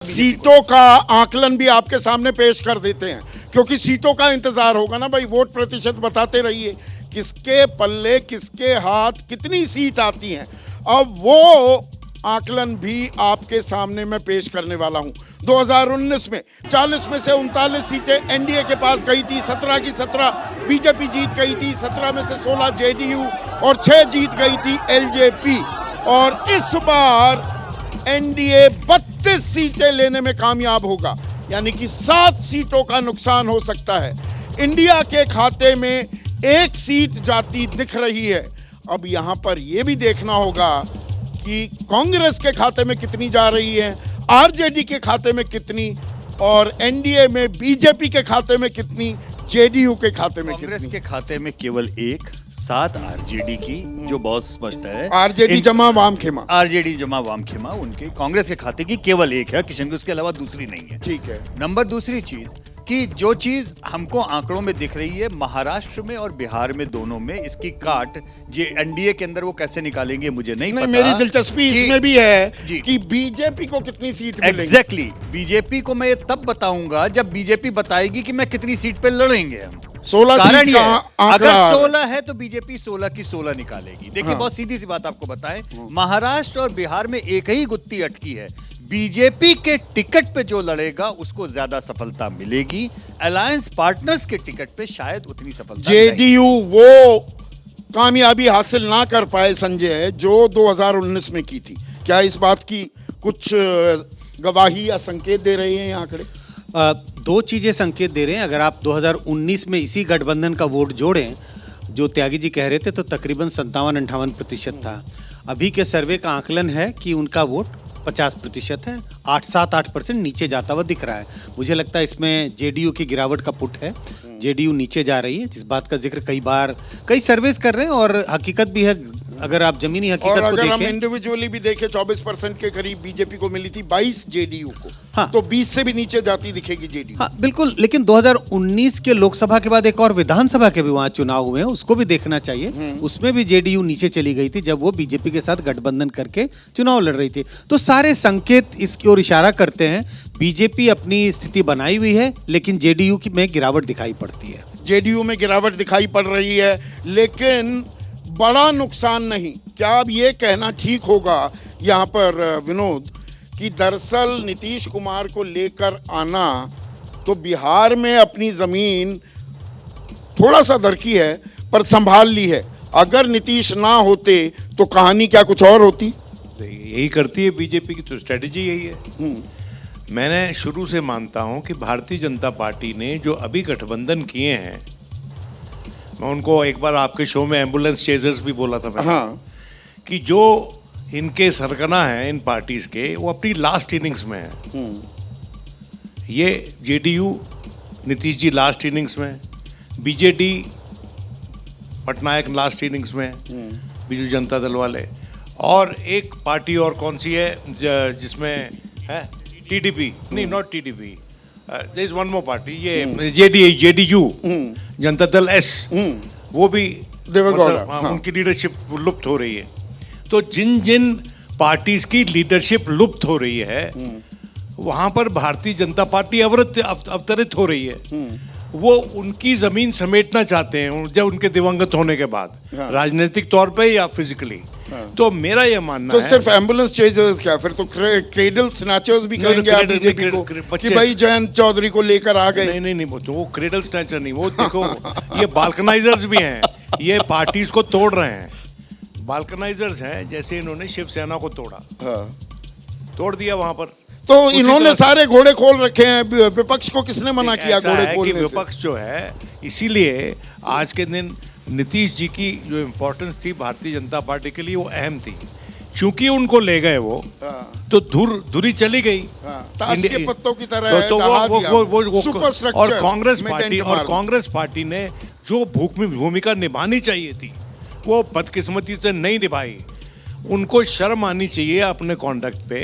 सीटों का आकलन भी आपके सामने पेश कर देते हैं, क्योंकि सीटों का इंतजार होगा ना भाई। वोट प्रतिशत बताते रहिए, किसके पल्ले किसके हाथ कितनी सीट आती हैं, अब वो आकलन भी आपके सामने मैं पेश करने वाला हूं। 2019 में 40 में से 39 सीटें एनडीए के पास गई थी, 17 की 17 बीजेपी जीत गई थी, 17 में से 16 जेडीयू और 6 जीत गई थी एलजेपी। और इस बार एनडीए 32 सीटें लेने में कामयाब होगा, यानी कि 7 सीटों का नुकसान हो सकता है। इंडिया के खाते में 1 सीट जाती दिख रही है। अब यहां पर यह भी देखना होगा कि कांग्रेस के खाते में कितनी जा रही है, आरजेडी के खाते में कितनी, और एनडीए में बीजेपी के खाते में कितनी, जेडीयू के खाते में कांग्रेस कितनी। के खाते में केवल 7 आरजेडी की, जो बहुत स्पष्ट है। आरजेडी जमा वाम खेमा, आरजेडी जमा वाम खेमा उनके कांग्रेस के खाते की केवल 1 है, किशन उसके अलावा दूसरी नहीं है। ठीक है। नंबर दूसरी चीज कि जो चीज हमको आंकड़ों में दिख रही है, महाराष्ट्र में और बिहार में दोनों में इसकी काट जो एनडीए के अंदर वो कैसे निकालेंगे मुझे नहीं पता। मेरी दिलचस्पी इसमें भी है जी। कि बीजेपी को कितनी सीट मिलेंगी। एग्जैक्टली बीजेपी को मैं ये तब बताऊंगा जब बीजेपी बताएगी कि मैं कितनी सीट पे लड़ेंगे हम। 16 कारण सीट ये का है, आंकड़ा अगर 16 है तो बीजेपी 16 की 16 निकालेगी। देखिए हाँ। बहुत सीधी सी बात आपको बताएं, महाराष्ट्र और बिहार में एक ही गुत्ती अटकी है, बीजेपी के टिकट पे जो लड़ेगा उसको ज्यादा सफलता मिलेगी, अलायंस पार्टनर्स के टिकट पे शायद उतनी सफलता नहीं। जेडीयू वो कामयाबी हासिल ना कर पाए संजय जो 2019 में की थी। क्या इस बात की कुछ गवाही या संकेत दे रहे हैं ये आंकड़े? 2 चीजें संकेत दे रहे हैं। अगर आप 2019 में इसी गठबंधन का वोट जोड़ें, जो त्यागी जी कह रहे थे, तो तकरीबन 57-58% था। अभी के सर्वे का आकलन है कि उनका वोट 50% है, 8-7-8% नीचे जाता हुआ दिख रहा है। मुझे लगता है इसमें जेडीयू की गिरावट का पुट है, जेडीयू नीचे जा रही है, जिस बात का जिक्र कई सर्वेस कर रहे हैं और हकीकत भी है। अगर आप जमीनी हकीकत और को अगर हम देखें, इंडिविजुअली भी देखें, 24% के करीब बीजेपी को मिली थी, 22 जेडीयू को। हाँ। तो 20 से भी नीचे जाती दिखेगी जेडीयू। हाँ बिल्कुल, लेकिन 2019 के लोकसभा के बाद एक और विधानसभा के भी वहां चुनाव हुए हैं, उसको भी देखना चाहिए। उसमें भी जेडीयू नीचे चली गई थी जब वो बीजेपी के साथ गठबंधन करके चुनाव लड़ रही थी। तो सारे संकेत इसकी ओर इशारा करते हैं, बीजेपी अपनी स्थिति बनाई हुई है, लेकिन जेडीयू की में गिरावट दिखाई पड़ती है। जेडीयू में गिरावट दिखाई पड़ रही है, लेकिन बड़ा नुकसान नहीं। क्या अब ये कहना ठीक होगा यहाँ पर विनोद कि दरअसल नीतीश कुमार को लेकर आना तो बिहार में अपनी जमीन थोड़ा सा दरकी है पर संभाल ली है, अगर नीतीश ना होते तो कहानी क्या कुछ और होती? यही करती है बीजेपी की, तो स्ट्रेटेजी यही है। मैंने शुरू से मानता हूं कि भारतीय जनता पार्टी ने जो अभी गठबंधन किए हैं, मैं उनको एक बार आपके शो में एम्बुलेंस चेजर्स भी बोला था मैंने। हाँ। कि जो इनके सरगना हैं इन पार्टीज के, वो अपनी लास्ट इनिंग्स में है। ये JDU Nitish ji last innings में, बीजेडी पटनायक लास्ट इनिंग्स में, बीजू जनता दल वाले, और एक पार्टी और कौन सी है जिसमें है टीडीपी, नहीं not TDP, there is one more party, ये जेडीयू जनता दल एस, वो भी देवेगौड़ा, हाँ। उनकी लीडरशिप लुप्त हो रही है। तो जिन जिन पार्टीज की लीडरशिप लुप्त हो रही है, वहां पर भारतीय जनता पार्टी अवतरित हो रही है। वो उनकी जमीन समेटना चाहते हैं जब उनके दिवंगत होने के बाद, हाँ। राजनीतिक तौर पे या फिजिकली। तो मेरा यह मानना तो है, सिर्फ एम्बुलेंस चेजर्स क्या, फिर तो क्रेडल स्नैचर्स भी कहेंगे आप बीजेपी को कि भाई जयंत चौधरी को लेकर आ गए। नहीं नहीं नहीं, तो वो क्रेडल स्नैचर नहीं, वो देखो ये बाल्कनाइजर्स भी हैं, ये पार्टीज को तोड़ रहे हैं। बाल्कनाइजर्स हैं, जैसे इन्होंने शिवसेना को तोड़ा, हाँ। तोड़ दिया वहां पर। तो उसी इन्होंने तरह सारे घोड़े खोल रखे हैं, विपक्ष को किसने मना किया ऐसा घोड़े है कि खोलने से? विपक्ष जो है, इसीलिए आज के दिन नीतीश जी की जो इम्पोर्टेंस थी भारतीय जनता पार्टी के लिए, वो अहम थी। क्योंकि उनको ले गए वो, हाँ। तो धुरी चली गई। हाँ, ताश के पत्तों की तरह है, तो दहा दिया। वो सुपरस्ट्रक्चर और में कांग्रेस पार्टी ने जो भूमिका निभानी चाहिए थी, वो बदकिस्मती से नहीं निभाई। उनको शर्म आनी चाहिए अपने कॉन्डक्ट पे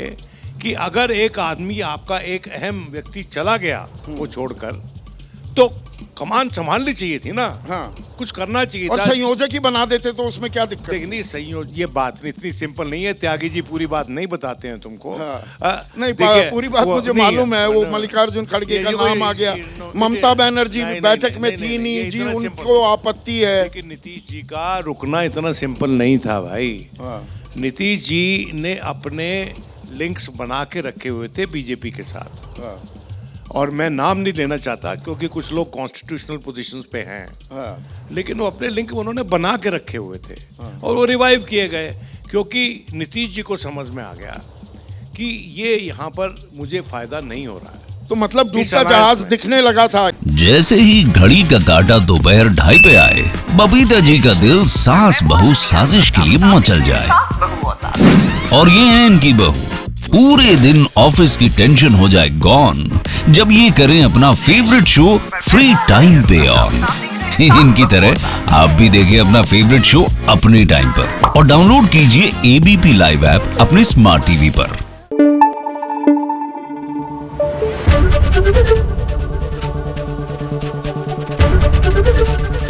कि अगर एक आदमी, आपका एक अहम व्यक्ति चला गया वो छोड़कर, तो कमान संभालनी चाहिए थी ना। हाँ। कुछ करना चाहिए और था। संयोजक ही बना देते तो उसमें क्या दिक्कत? देखिए संयोग, ये बात इतनी सिंपल नहीं है। त्यागी जी पूरी बात नहीं बताते हैं तुमको। नहीं, देखिए, पूरी बात वो मुझे नहीं मालूम है। वो वो- मल्लिकार्जुन खड़गे का ये- नाम आ गया। ममता बनर्जी नहीं, बैठक नहीं, में नहीं, थी नहीं, नहीं ये जी, इतना उनको simple- आपत्ति है। लेकिन नीतीश जी का रुकना इतना सिंपल नहीं था भाई। नीतीश जी ने अपने लिंक्स बना के रखे हुए थे बीजेपी के साथ, और मैं नाम नहीं लेना चाहता क्योंकि कुछ लोग कॉन्स्टिट्यूशनल पोजीशंस पे हैं, लेकिन वो अपने लिंक उन्होंने बना के रखे हुए थे और वो रिवाइव किए गए क्योंकि नीतीश जी को समझ में आ गया कि ये यहाँ पर मुझे फायदा नहीं हो रहा है। तो मतलब डूबता समाज जहाज में। दिखने लगा था। जैसे ही घड़ी का काटा दोपहर 2:30 पे आए, बबीता जी का दिल सास बहू साजिश के लिए मचल जाए। और ये है इनकी बहू, पूरे दिन ऑफिस की टेंशन हो जाए गॉन जब ये करें अपना फेवरेट शो फ्री टाइम पे ऑन। इनकी तरह आप भी देखें अपना फेवरेट शो अपने टाइम पर और डाउनलोड कीजिए एबीपी लाइव ऐप अपने स्मार्ट टीवी पर।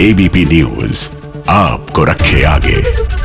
एबीपी न्यूज आपको रखे आगे।